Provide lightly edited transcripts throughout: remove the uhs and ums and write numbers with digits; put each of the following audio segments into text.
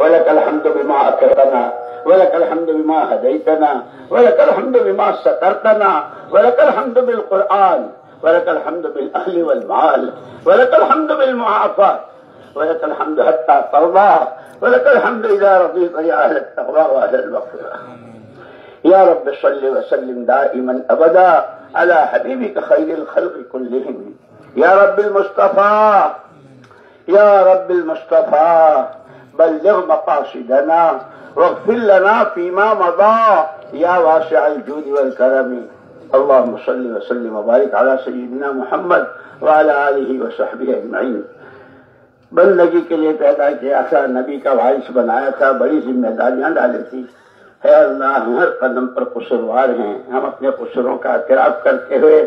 वलकल हम्दु बिमा अतरतना वलकल हम्दु बिमा हदैतना वलकल हम्दु बिमा सतरतना वलकल हम्दु बिल कुरआन वलकल हम्दु बिल अहली वल माल वलकल हम्दु बिल मुआफात वलकल हम्दु हत्ता तौबा वलकल हम्दु इज़ा रज़ीता या अहल तक़वा व अहल मग़फ़िरह। या रब्बि सल्लि व सल्लिम दाइमन अबदा अला हबीबिक खैरिल खल्क़ि कुल्लिहिम। या रब्बिल मुस्तफ़ा या रब्बिल मुस्तफ़ा बल्लिग़ मक़ासिदना वग़फ़िर लना फ़ीमा मदा या वासिअल जूदि वल करम। अल्लाहुम्मा सल्लि व सल्लिम व बारिक अला सय्यिदिना मुहम्मद व अला आलिहि व सहबिहि अजमईन। बंदगी के लिए पैदा किया था, नबी का वारिस बनाया था, बड़ी जिम्मेदारियां डाली थी। है अल्लाह, हम हर कदम पर कसूरवार हैं। हम अपने कसूरों का एतराफ़ करते हुए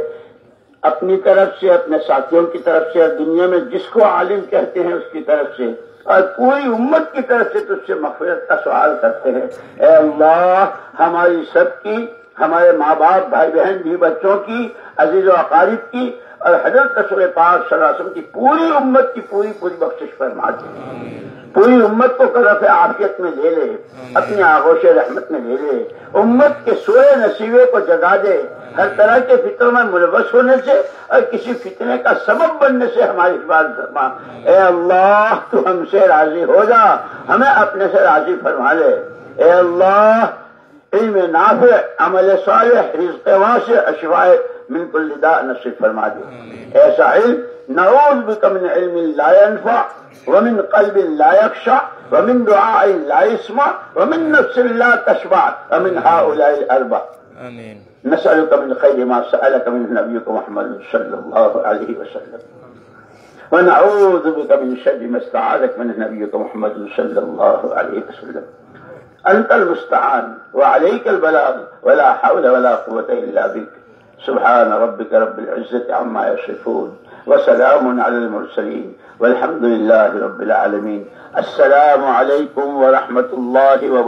अपनी तरफ से, अपने साथियों की तरफ से और दुनिया में जिसको आलिम कहते हैं उसकी तरफ से और पूरी उम्मत की तरफ से तुझसे मग़फ़िरत का सवाल करते हैं। ऐ अल्लाह, हमारी सबकी, हमारे माँ बाप, भाई बहन, भी बच्चों की, अजीज़ व अक़ारिब की और हज़रत रसूल पाक सल्लल्लाहु अलैहि वसल्लम की पूरी उम्मत की पूरी बख्शिश फरमा दे। पूरी उम्मत को करफ़ आफियत में ले ले, अपनी आगोश रहमत में ले ले, उम्मत के सोए नसीबे को जगा दे, हर तरह के फिक्र में मुलवस होने से और किसी फितने का सबब बनने से हमारी हिफाज़त फरमा। ए अल्लाह, तू हमसे राजी हो जा, हमें अपने से राजी फरमा ले। ए अल्लाह, इल्म नाफ़े, अमल सालिह, रिज़्क़ वासिअ, शिफ़ाए मिन कुल्लि दा नसीब फरमा दे। ऐसा इल्म, नऊज़ु बिका मिन इल्मिन ला यनफ़अ व मिन क़ल्बिन ला यख़शअ व मिन दुआइन ला यस्मा व मिन नफ़्सिन ला तशबअ व मिन हाउलाइल अर्बअ। आमीन। नसअलुका मिन ख़ैरि मा सअलका मिन नबिय्युका मुहम्मद सल्लल्लाहु अलैहि वसल्लम व नऊज़ु बिका मिन शर्रि मा इस्तआज़का मिन नबिय्युका मुहम्मद सल्लल्लाहु अलैहि वसल्लम। अंतल मुस्तआन व अलैकल बलाग व ला हौला व ला कुव्वता इल्ला बिक। सुब्हान रब्बिका रब्बिल इज़्ज़ति अम्मा यसिफून व सलामुन अलल मुरसलीन वल्हम्दुलिल्लाहि रब्बिल आलमीन। अस्सलामु अलैकुम व रहमतुल्लाहि व